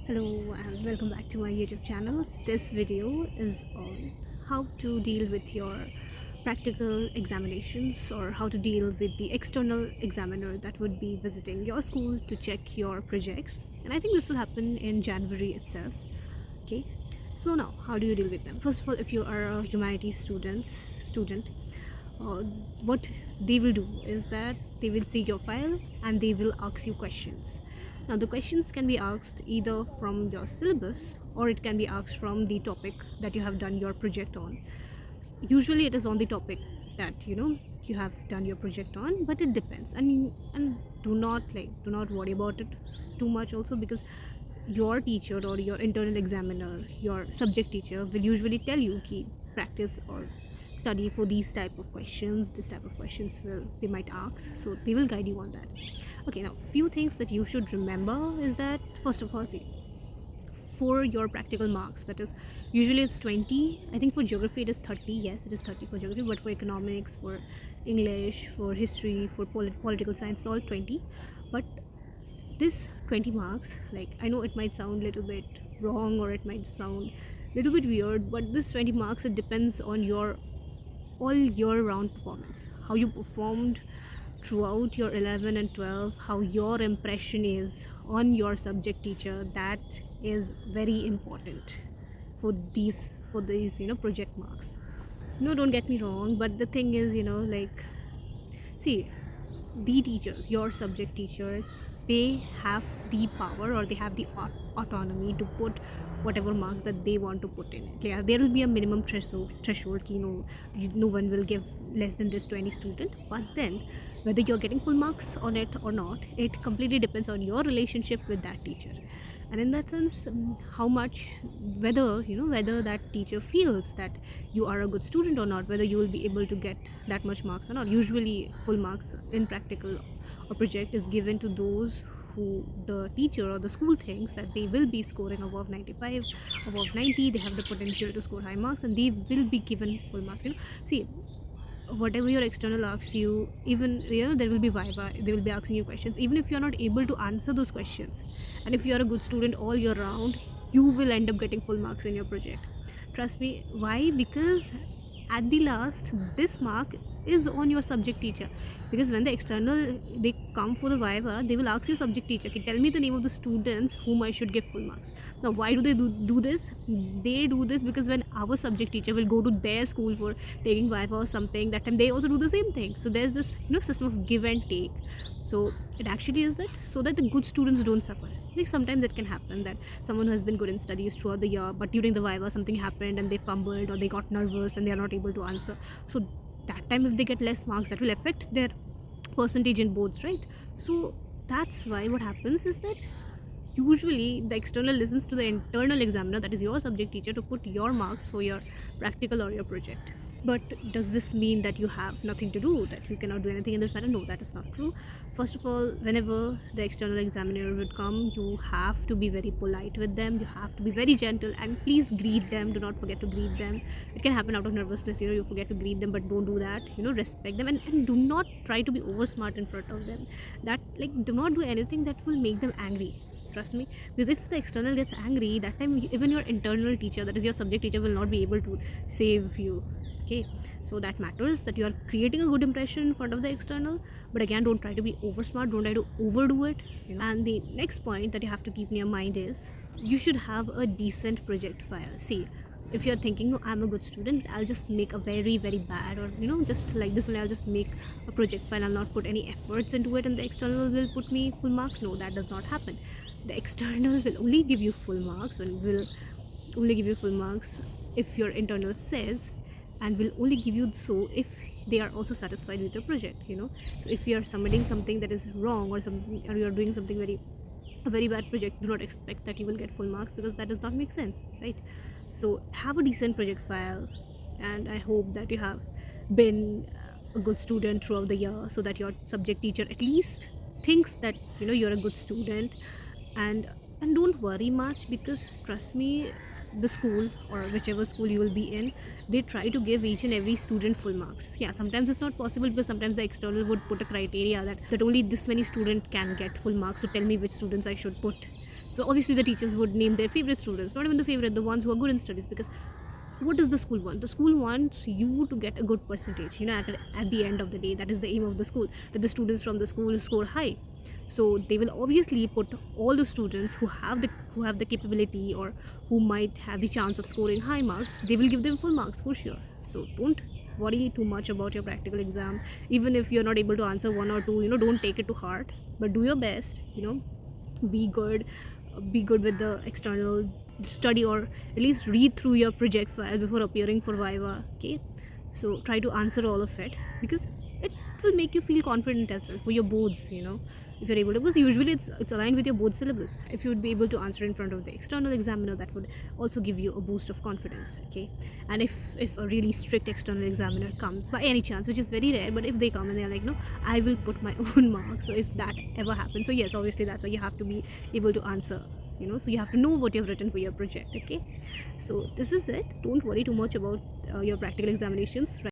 Hello and welcome back to my YouTube channel. This video is on how to deal with your practical examinations or how to deal with the external examiner that would be visiting your school to check your projects. And I think this will happen in January itself. Okay, so now how do you deal with them? First of all, if you are a humanities student, what they will do is that they will see your file and they will ask you questions. Now the questions can be asked either from your syllabus or it can be asked from the topic that you have done your project on. Usually it is on the topic that you have done your project on, but it depends. And do not worry about it too much also, because your teacher or your internal examiner, your subject teacher, will usually tell you ki practice or study for these type of questions. This type of questions they might ask, so they will guide you on that. Okay, now few things that you should remember is that, first of all, see, for your practical marks, that is usually it's 20. I think for geography it is 30. Yes, it is 30 for geography, but for economics, for English, for history, for political science, it's all 20. But this 20 marks, like, I know it might sound a little bit wrong or it might sound a little bit weird, but this 20 marks, it depends on your all year round performance, how you performed throughout your 11 and 12, how your impression is on your subject teacher. That is very important for these project marks. No, don't get me wrong, but the thing is, like, see, the teachers, your subject teacher, they have the power or they have the autonomy to put whatever marks that they want to put in it. Yeah, there will be a minimum threshold ki no one will give less than this to any student, but then whether you're getting full marks on it or not, it completely depends on your relationship with that teacher. And in that sense, how much, whether that teacher feels that you are a good student or not, whether you will be able to get that much marks or not. Usually full marks in practical or project is given to those who the teacher or the school thinks that they will be scoring above 95, above 90, they have the potential to score high marks, and they will be given full marks. See, whatever your external asks you, even there will be Viva, they will be asking you questions. Even if you are not able to answer those questions, and if you are a good student all year round, you will end up getting full marks in your project. Trust me. Why? Because at the last, this mark is on your subject teacher. Because when the external, they come for the Viva, they will ask your subject teacher, tell me the name of the students whom I should give full marks. Now why do they do this? They do this because when our subject teacher will go to their school for taking Viva or something, that time they also do the same thing. So there's this system of give and take. So it actually is that so that the good students don't suffer. Like sometimes it can happen that someone who has been good in studies throughout the year, but during the Viva something happened and they fumbled or they got nervous and they are not able to answer. So that time if they get less marks, that will affect their percentage in boards, right? So that's why what happens is that usually the external listens to the internal examiner, that is your subject teacher, to put your marks for your practical or your project. But does this mean that you have nothing to do, that you cannot do anything in this matter? No, that is not true. First of all, whenever the external examiner would come, you have to be very polite with them, you have to be very gentle, and please greet them. Do not forget to greet them. It can happen out of nervousness, you forget to greet them, but don't do that. Respect them, and do not try to be over smart in front of them. That, like, do not do anything that will make them angry. Trust me, because if the external gets angry, that time even your internal teacher, that is your subject teacher, will not be able to save you. Okay, so that matters, that you are creating a good impression in front of the external, but again, don't try to be over smart, don't try to overdo it. And the next point that you have to keep in your mind is you should have a decent project file. See, if you're thinking, no, I'm a good student, I'll just make a very bad, or just like this one, I'll just make a project file, I'll not put any efforts into it, and the external will put me full marks. No, that does not happen. The external will only give you full marks if your internal says, and will only give you so if they are also satisfied with your project. So if you are submitting something that is wrong, or you are doing something a very bad project, do not expect that you will get full marks, because that does not make sense, right? So have a decent project file, and I hope that you have been a good student throughout the year, so that your subject teacher at least thinks that you're a good student. And don't worry much, because trust me, the school or whichever school you will be in, they try to give each and every student full marks. Yeah, sometimes it's not possible, because sometimes the external would put a criteria that only this many student can get full marks, so tell me which students I should put. So obviously the teachers would name their favorite students, not even the favorite, the ones who are good in studies, because what does the school want? The school wants you to get a good percentage, at the end of the day. That is the aim of the school, that the students from the school score high. So they will obviously put all the students who have the capability, or who might have the chance of scoring high marks, they will give them full marks for sure. So don't worry too much about your practical exam. Even if you're not able to answer one or two, don't take it to heart, but do your best. Be good, be good with the external study, or at least read through your project file before appearing for Viva. Okay, so try to answer all of it, because it will make you feel confident as well for your boards. If you're able to, because usually it's aligned with your board syllabus. If you would be able to answer in front of the external examiner, that would also give you a boost of confidence. Okay, and if a really strict external examiner comes by any chance, which is very rare, but if they come and they're like, no, I will put my own marks, so if that ever happens, so yes, obviously that's why you have to be able to answer, so you have to know what you've written for your project. Okay, so this is it. Don't worry too much about your practical examinations.